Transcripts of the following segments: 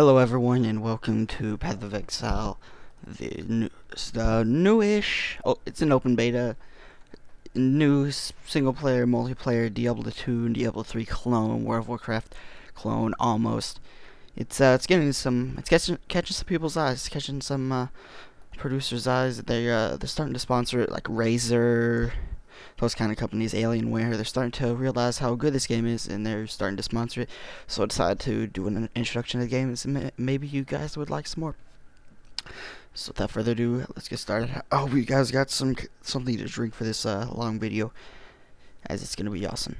Hello everyone and welcome to Path of Exile, the newish, it's an open beta, new single player, multiplayer, Diablo 2 and Diablo 3 clone, World of Warcraft clone almost. It's getting some, it's catching some people's eyes, catching some producers' eyes. They're starting to sponsor it, like Razer, those kind of companies, Alienware. They're starting to realize how good this game is, and they're starting to sponsor it. So I decided to do an introduction to the game, and maybe you guys would like some more. So without further ado, let's get started. I hope you guys got something to drink for this long video, as it's gonna be awesome.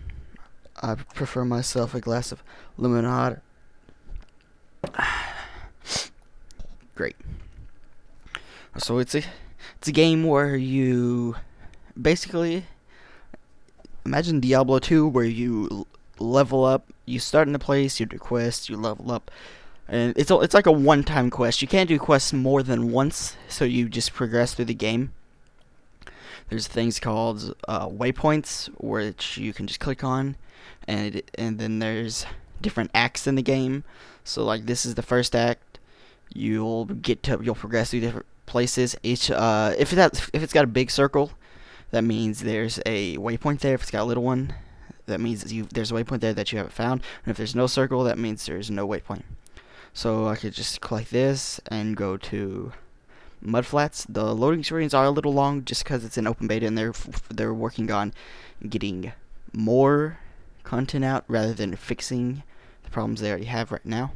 I prefer myself a glass of lemonade. Great. So it's a game where you basically imagine Diablo 2, where you level up. You start in a place, you do quests, you level up, and it's like a one-time quest. You can't do quests more than once, so you just progress through the game. There's things called waypoints, which you can just click on, and then there's different acts in the game. So like this is the first act. You'll progress through different places. Each if it's got a big circle, that means there's a waypoint there. If it's got a little one, that means there's a waypoint there that you haven't found. And if there's no circle, that means there's no waypoint. So I could just click this and go to Mudflats. The loading screens are a little long just because it's an open beta, and they're working on getting more content out rather than fixing the problems they already have right now.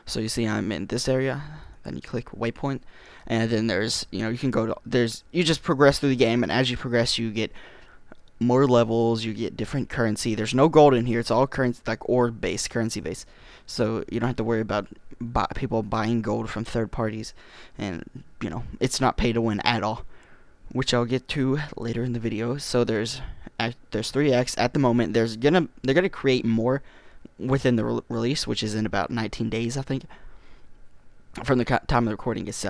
So you see I'm in this area, then you click waypoint, and then there's, you can go to, you just progress through the game, and as you progress you get more levels, you get different currency. There's no gold in here, it's all currency, like orb based, currency based, so you don't have to worry about people buying gold from third parties, and it's not pay to win at all, which I'll get to later in the video. So there's 3 acts at the moment. They're gonna create more within the release, which is in about 19 days, I think. From the time of the recording, it's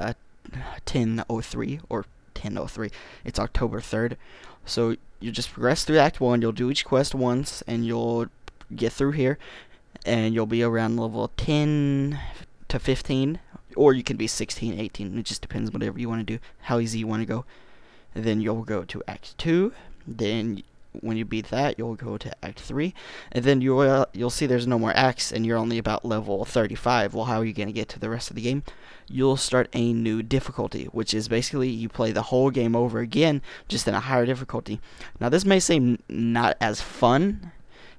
10:03 or 10:03. It's October 3rd. So you just progress through Act 1. You'll do each quest once, and you'll get through here, and you'll be around level 10 to 15, or you can be 16, 18. It just depends whatever you want to do, how easy you want to go. And then you'll go to Act 2. Then when you beat that, you'll go to Act 3, and then you'll see there's no more acts, and you're only about level 35. Well, how are you going to get to the rest of the game? You'll start a new difficulty, which is basically you play the whole game over again, just in a higher difficulty. Now, this may seem not as fun.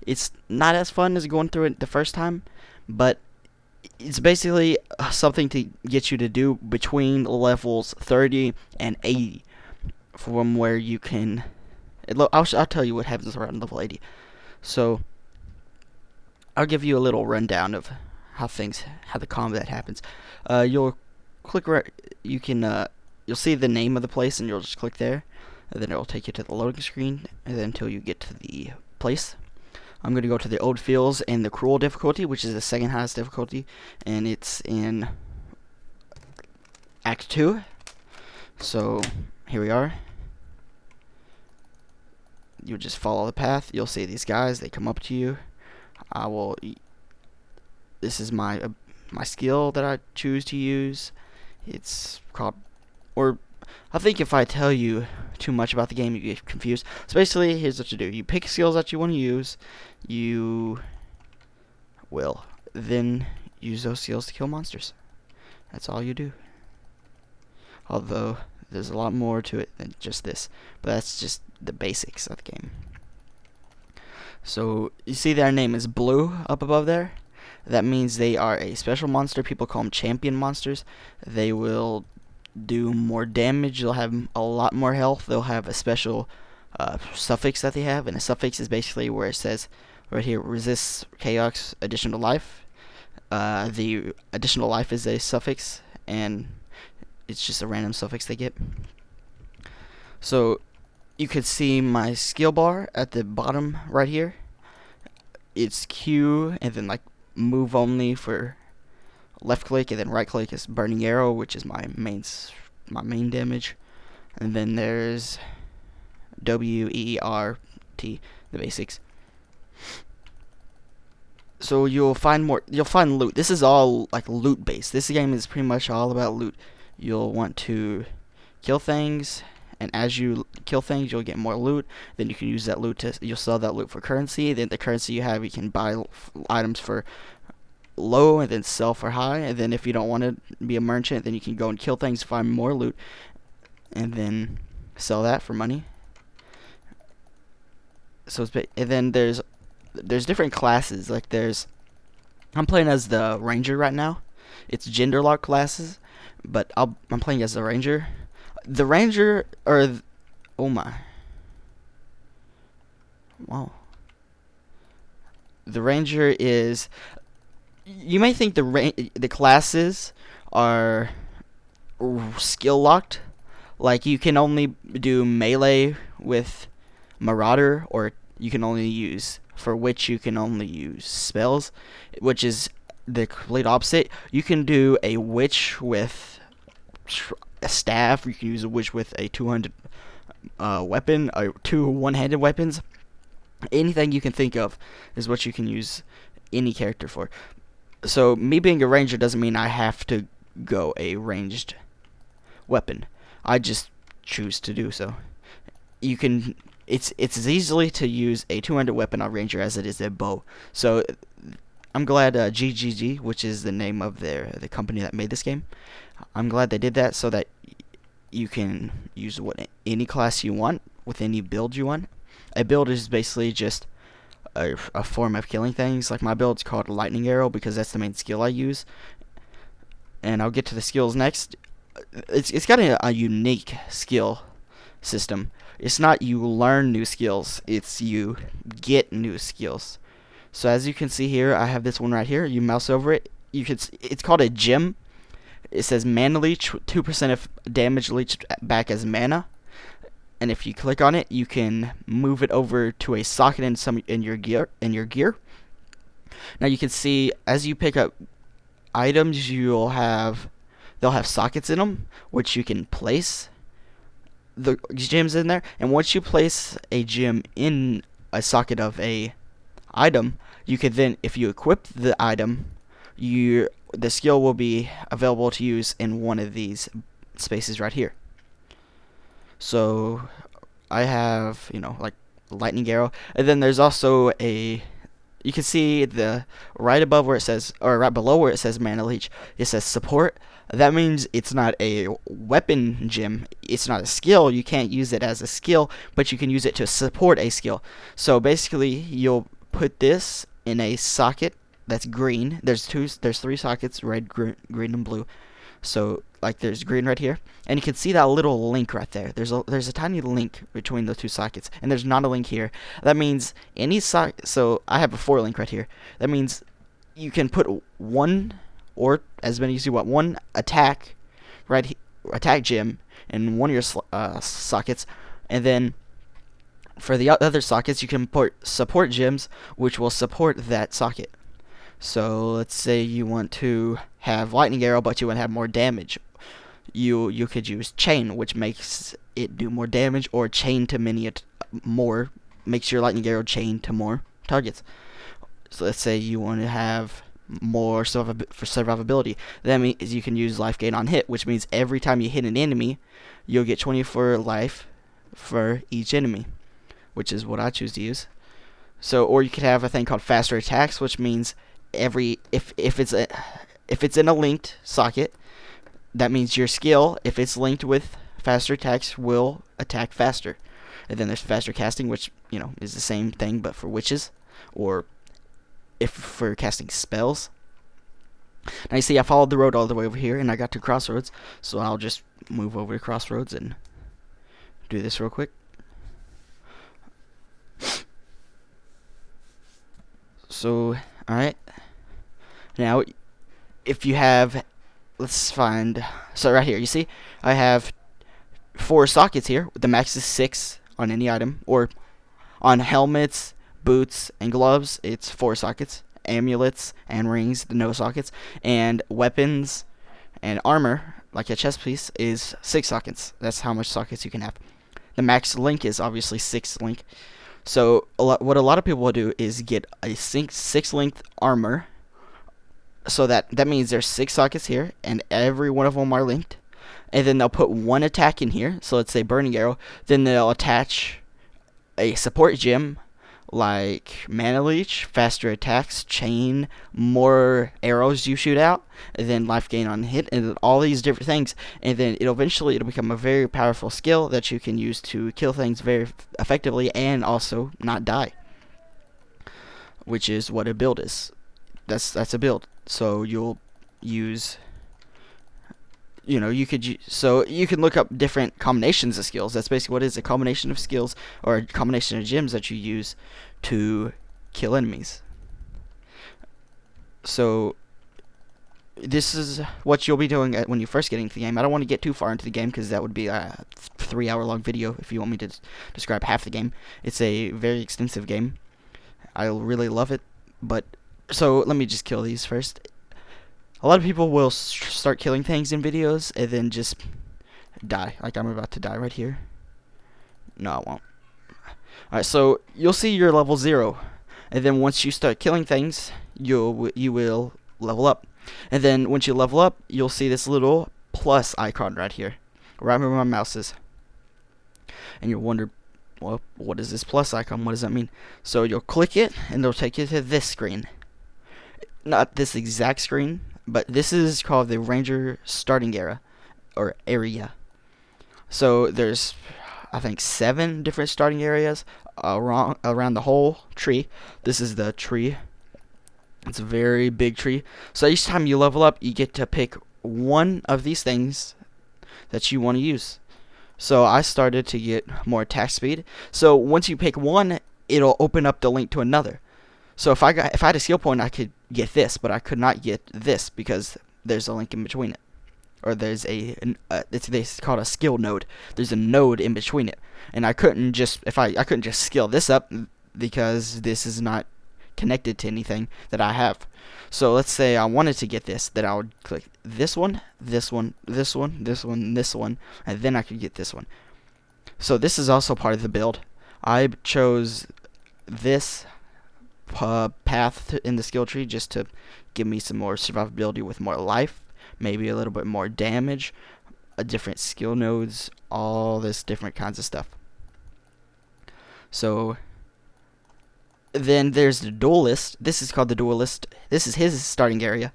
It's not as fun as going through it the first time, but it's basically something to get you to do between levels 30 and 80, from where you can... I'll tell you what happens around level 80. So I'll give you a little rundown of how the combat happens. You'll click you'll see the name of the place, and you'll just click there, and then it'll take you to the loading screen, and then until you get to the place. I'm going to go to the Old Fields and the Cruel difficulty, which is the second highest difficulty, and it's in Act 2. So here we are. You just follow the path. You'll see these guys. They come up to you. This is my skill that I choose to use. It's called, or I think if I tell you too much about the game, you get confused. So basically, here's what you do. You pick skills that you want to use. You will then use those skills to kill monsters. That's all you do. Although there's a lot more to it than just this, but that's just the basics of the game. So you see their name is blue up above there. That means they are a special monster. People call them champion monsters. They will do more damage. They'll have a lot more health. They'll have a special suffix that they have, and a suffix is basically where it says right here, resists chaos, additional life. The additional life is a suffix, and it's just a random suffix they get. So you could see my skill bar at the bottom right here. It's Q, and then like move only for left click, and then right click is burning arrow, which is my main damage. And then there's W, E, R, T, the basics. So you'll find loot. This is all like loot based. This game is pretty much all about loot. You'll want to kill things, and as you kill things, you'll get more loot. Then you can use that loot you'll sell that loot for currency. Then the currency you have, you can buy items for low and then sell for high. And then if you don't want to be a merchant, then you can go and kill things, find more loot, and then sell that for money. So and then there's different classes. Like I'm playing as the ranger right now. It's gender lock classes, but I'm playing as the ranger. The ranger oh my, wow. The ranger is, you may think the classes are skill locked. Like you can only do melee with marauder, or you can only use, for which you can only use spells, which is the complete opposite. You can do a witch with a staff. You can use a witch with a 200 weapon, or 2 one-handed weapons. Anything you can think of is what you can use any character for. So me being a ranger doesn't mean I have to go a ranged weapon. I just choose to do so. You can. It's as easily to use a 200 weapon on ranger as it is a bow. So I'm glad GGG, which is the name of the company that made this game, I'm glad they did that, so that you can use any class you want with any build you want. A build is basically just a form of killing things. Like my build's called lightning arrow because that's the main skill I use, and I'll get to the skills next. It's got a unique skill system. It's not you learn new skills, it's you get new skills. So as you can see here, I have this one right here. You mouse over it. It's called a gem. It says mana leech, 2% of damage leached back as mana. And if you click on it, you can move it over to a socket in your gear. Now you can see as you pick up items, they'll have sockets in them, which you can place the gems in there. And once you place a gem in a socket of a item, you can then, if you equip the item, the skill will be available to use in one of these spaces right here. So I have, like lightning arrow, and then there's also you can see right above where it says, or right below where it says mana leech, it says support. That means it's not a weapon gem. It's not a skill. You can't use it as a skill, but you can use it to support a skill. So basically, you'll put this in a socket that's green. There's 3 sockets, red, green, and blue. So like there's green right here, and you can see that little link right there. There's a tiny link between the 2 sockets, and there's not a link here. That means so I have a 4 link right here. That means you can put one, or as many as you want, one attack attack gem in one of your sockets, and then for the other sockets you can put support gems, which will support that socket. So let's say you want to have lightning arrow, but you want to have more damage. You could use chain, which makes it do more damage, or chain to many more, makes your lightning arrow chain to more targets. So let's say you want to have more for survivability. That means you can use life gain on hit, which means every time you hit an enemy, you'll get 24 life for each enemy, which is what I choose to use. So, or you could have a thing called faster attacks, which means if it's in a linked socket, that means your skill, if it's linked with faster attacks, will attack faster. And then there's faster casting, which is the same thing but for witches, or if for casting spells. Now you see I followed the road all the way over here and I got to Crossroads, so I'll just move over to Crossroads and do this real quick. So, alright. Now, if you have, let's find, so right here, you see, I have 4 sockets here. The max is 6 on any item, or on helmets, boots, and gloves, it's 4 sockets. Amulets and rings, no sockets. And weapons and armor, like a chest piece, is 6 sockets. That's how much sockets you can have. The max link is obviously 6 link. So what a lot of people will do is get a 6 length armor. So that means there's 6 sockets here, and every one of them are linked. And then they'll put one attack in here. So let's say burning arrow. Then they'll attach a support gem like mana leech, faster attacks, chain, more arrows you shoot out, and then life gain on hit, and then all these different things. And then it'll become a very powerful skill that you can use to kill things very effectively and also not die, which is what a build is. That's a build. So you'll use, you can look up different combinations of skills. That's basically what it is, a combination of skills or a combination of gems that you use to kill enemies. So this is what you'll be doing when you first get into the game. I don't want to get too far into the game because that would be a 3-hour-long video if you want me to describe half the game. It's a very extensive game. I really love it. But so let me just kill these first. A lot of people will start killing things in videos and then just die. Like I'm about to die right here. No, I won't. Alright, so you'll see your level 0. And then once you start killing things, you will level up. And then once you level up, you'll see this little plus icon right here, right where my mouse is. And you'll wonder, well, what is this plus icon? What does that mean? So you'll click it, and it'll take you to this screen. Not this exact screen, but this is called the Ranger starting area. So there's, I think, 7 different starting areas around the whole tree. This is the tree. It's a very big tree. So each time you level up, you get to pick one of these things that you want to use. So I started to get more attack speed. So once you pick one, it'll open up the link to another. So if I had a skill point, I could get this, but I could not get this because there's a link in between it, or there's it's called a skill node. There's a node in between it, and I couldn't just skill this up because this is not connected to anything that I have. So let's say I wanted to get this, then I would click this one, this one, this one, this one, this one, and then I could get this one. So this is also part of the build. I chose this path in the skill tree just to give me some more survivability with more life, maybe a little bit more damage, different skill nodes, all this different kinds of stuff. So then there's the duelist. This is called the duelist. This is his starting area.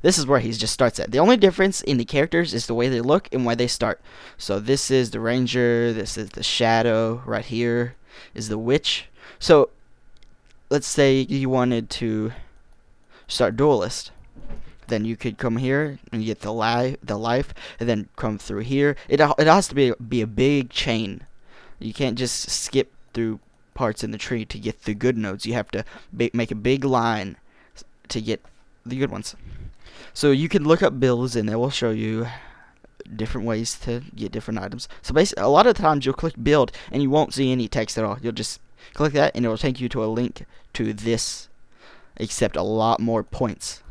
This is where he just starts at. The only difference in the characters is the way they look and where they start. So this is the ranger, this is the shadow, right here is the witch. So let's say you wanted to start duelist, then you could come here and get the life, and then come through here. It has to be a big chain. You can't just skip through parts in the tree to get the good nodes. You have to make a big line to get the good ones. So you can look up builds, and it will show you different ways to get different items. So basically, a lot of the times you'll click build, and you won't see any text at all. You'll just click that, and it will take you to a link to this, except a lot more points.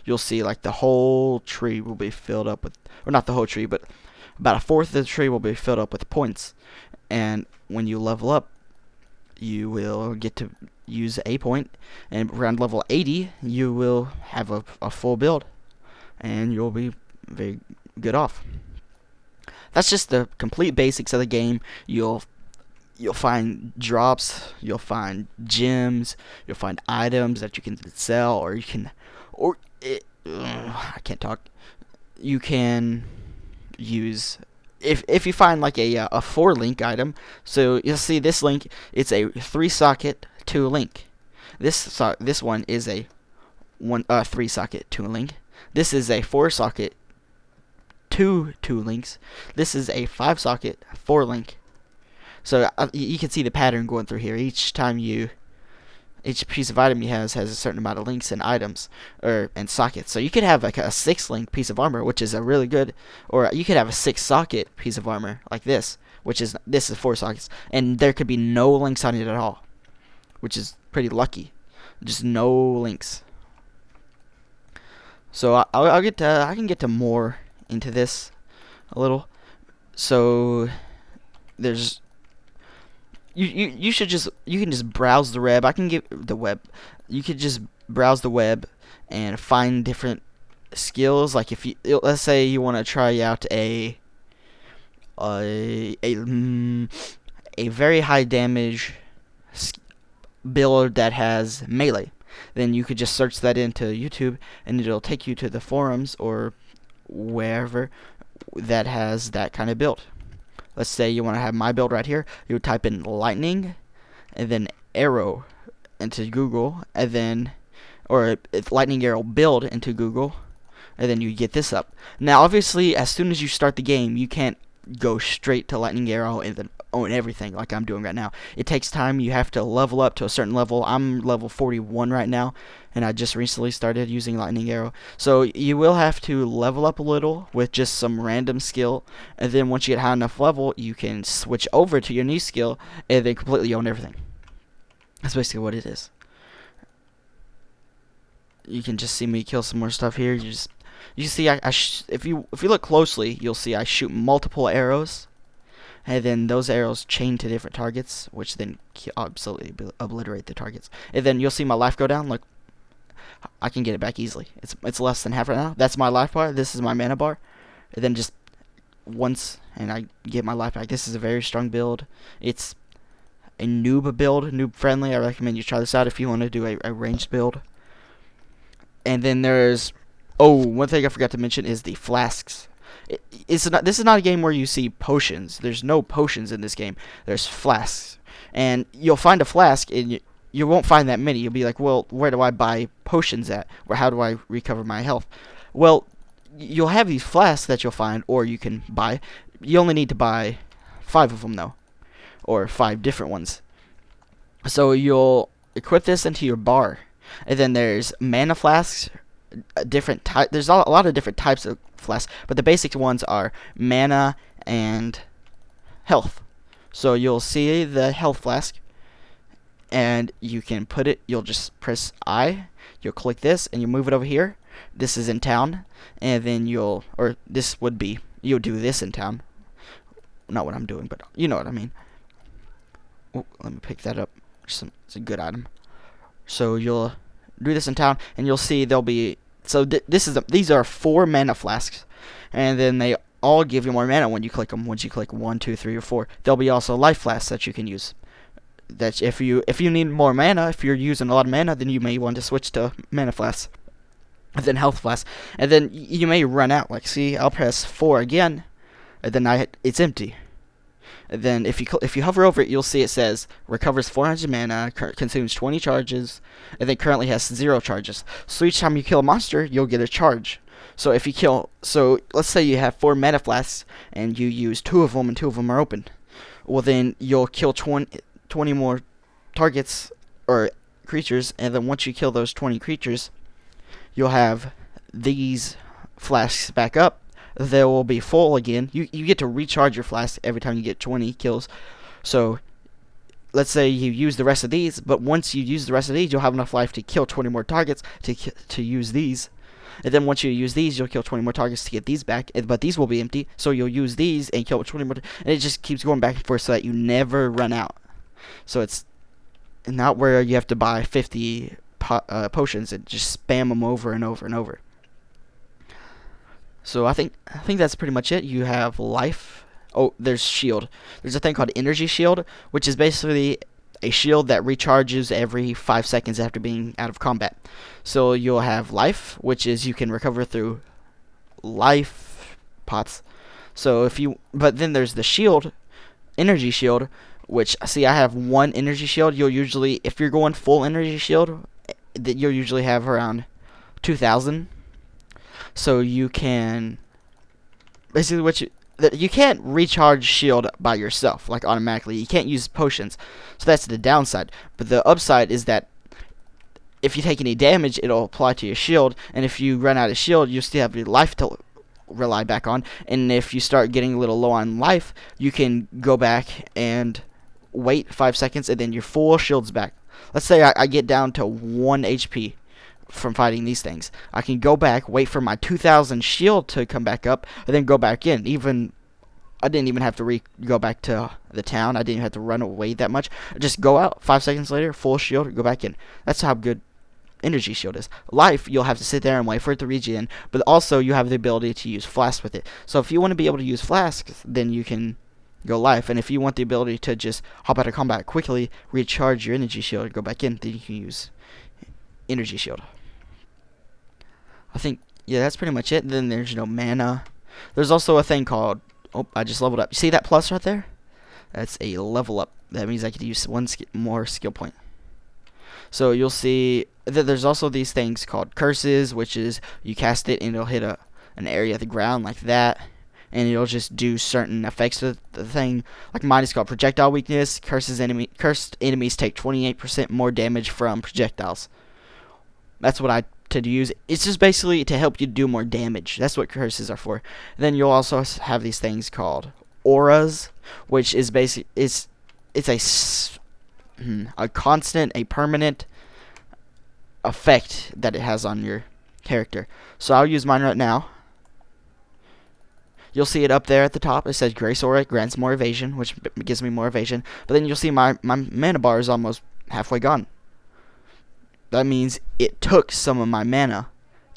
You'll see like the whole tree will be filled up with, or not the whole tree, but about 1/4 of the tree will be filled up with points. And when you level up, you will get to use a point, and around level 80 you will have a full build, and you'll be very good off. That's just the complete basics of the game. You'll find drops, you'll find gems, you'll find items that you can sell, or you can, I can't talk. You can use, if you find like a 4-link item. So you'll see this link. It's a 3-socket 2-link. This one is a 3-socket 2-link. This is a 4-socket 2 links. This is a 5-socket 4-link. So you can see the pattern going through here. Each piece of item you has a certain amount of links and items and sockets. So you could have like a 6-link piece of armor, which is a really good, or you could have a 6-socket piece of armor like this, this is 4 sockets, and there could be no links on it at all, which is pretty lucky. Just no links. So I can get to more into this a little. So there's you should just you can just browse the web. I can give the web. You could just browse the web and find different skills. Like if you let's say you want to try out a a very high damage build that has melee, then you could just search that into YouTube and it'll take you to the forums or wherever that has that kind of build. Let's say you want to have my build right here. You would type in lightning and then arrow into Google, and then or lightning arrow build into Google, and then you get this up. Now obviously as soon as you start the game you can't go straight to lightning arrow and then own everything like I'm doing right now. It takes time. You have to level up to a certain level. I'm level 41 right now, and I just recently started using lightning arrow. So you will have to level up a little with just some random skill, and then once you get high enough level, you can switch over to your new skill and then completely own everything. That's basically what it is. You can just see me kill some more stuff here. You see, if you look closely, you'll see I shoot multiple arrows, and then those arrows chain to different targets, which then absolutely obliterate the targets. And then you'll see my life go down. Look, I can get it back easily. It's less than half right now. That's my life bar. This is my mana bar. And then just once, and I get my life back. This is a very strong build. It's a noob build, noob friendly. I recommend you try this out if you want to do a ranged build. And then there's one thing I forgot to mention is the flasks. This is not a game where you see potions. There's no potions in this game. There's flasks, and you'll find a flask, and you won't find that many. You'll be like, well, where do I buy potions at? Or how do I recover my health? Well, you'll have these flasks that you'll find, or you can buy. You only need to buy 5 of them though, or 5 different ones. So you'll equip this into your bar, and then there's mana flasks. There's a lot of different types of flasks, but the basic ones are mana and health. So you'll see the health flask, and you can put it. You'll just press I. You'll click this, and you move it over here. This is in town, and then you'll do this in town. Not what I'm doing, but you know what I mean. Oh, let me pick that up. It's a good item. So you'll do this in town, and you'll see there'll be. So these are 4 mana flasks, and then they all give you more mana when you click them. Once you click 1, 2, 3, or 4, there'll be also life flasks that you can use. That if you need more mana, if you're using a lot of mana, then you may want to switch to mana flasks, and then health flasks, and then you may run out. Like, see, I'll press 4 again, and then it's empty. And then if you hover over it, you'll see it says recovers 400 mana, consumes 20 charges, and then currently has 0 charges. So each time you kill a monster, you'll get a charge. So let's say you have 4 mana flasks and you use 2 of them, and 2 of them are open. Well, then you'll kill 20 more targets or creatures, and then once you kill those 20 creatures, you'll have these flasks back up. They will be full again. You get to recharge your flask every time you get 20 kills. So let's say you use the rest of these, but once you use the rest of these, you'll have enough life to kill 20 more targets to use these. And then once you use these, you'll kill 20 more targets to get these back, but these will be empty. So you'll use these and kill 20 more, and it just keeps going back and forth so that you never run out. So it's not where you have to buy 50 potions and just spam them over and over and over. So I think that's pretty much it. You have life. Oh, there's shield. There's a thing called energy shield, which is basically a shield that recharges every 5 seconds after being out of combat. So you'll have life, which is you can recover through life pots. But then there's the shield, energy shield, which, see, I have 1 energy shield. You'll usually, if you're going full energy shield, you'll usually have around 2,000. So you can basically you can't recharge shield by yourself, like automatically. You can't use potions, so that's the downside. But the upside is that if you take any damage, it'll apply to your shield, and if you run out of shield, you still have your life to rely back on. And if you start getting a little low on life, you can go back and wait 5 seconds, and then your full shield's back. Let's say I get down to 1 HP from fighting these things. I can go back, wait for my 2,000 shield to come back up, and then go back in. Even I didn't even have to go back to the town. I didn't even have to run away that much. Just go out. 5 seconds later, full shield, go back in. That's how good energy shield is. Life, you'll have to sit there and wait for it to regen, but also you have the ability to use flask with it. So if you want to be able to use flask, then you can go life. And if you want the ability to just hop out of combat quickly, recharge your energy shield, go back in, then you can use energy shield. I think, yeah, that's pretty much it. Then there's no mana. There's also a thing called, oh, I just leveled up. You see that plus right there? That's a level up. That means I could use one more skill point. So you'll see that there's also these things called curses, which is you cast it and it'll hit an area of the ground like that, and it'll just do certain effects to the thing. Like mine is called projectile weakness. Cursed enemies take 28% more damage from projectiles. That's what I tend to use. It's just basically to help you do more damage. That's what curses are for. And then you'll also have these things called auras, which is basically it's a constant, a permanent effect that it has on your character. So I'll use mine right now. You'll see it up there at the top. It says Grace Aura grants more evasion, which gives me more evasion. But then you'll see my mana bar is almost halfway gone. That means it took some of my mana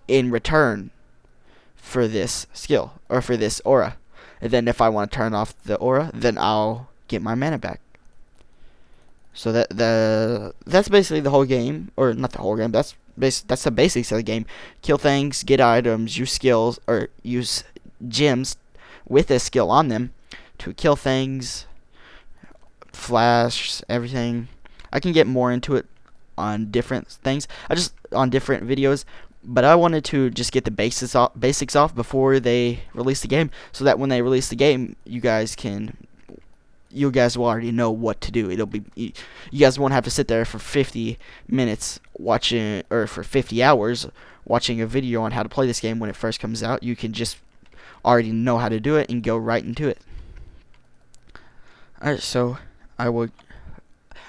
in return for this skill, or for this aura. And then if I want to turn off the aura, then I'll get my mana back. So that's basically the whole game, or not the whole game. That's the basics of the game. Kill things, get items, use skills, or use gems with a skill on them to kill things, flash everything. I can get more into it on different things. On different videos, but I wanted to just get the basics off before they release the game, so that when they release the game, you guys will already know what to do. You guys won't have to sit there for 50 minutes watching, or for 50 hours watching a video on how to play this game when it first comes out. You can just already know how to do it and go right into it. Alright, so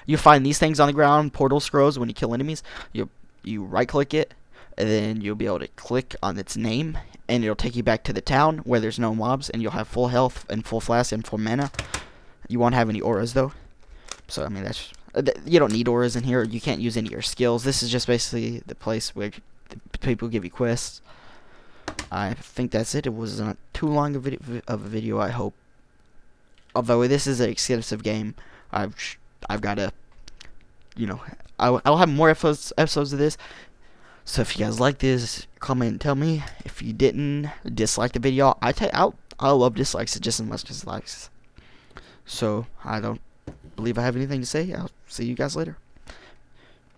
you find these things on the ground, portal scrolls. When you kill enemies, you right click it, and then you'll be able to click on its name, and it'll take you back to the town where there's no mobs, and you'll have full health and full flask and full mana. You won't have any auras though, so I mean you don't need auras in here. You can't use any of your skills. This is just basically the place where people give you quests. I think that's it. It was not too long of a video, I hope. Although this is an extensive game, I've got to, I'll have more episodes of this. So if you guys like this, comment and tell me. If you didn't, dislike the video. I love dislikes just as much as likes. So I don't believe I have anything to say. I'll see you guys later.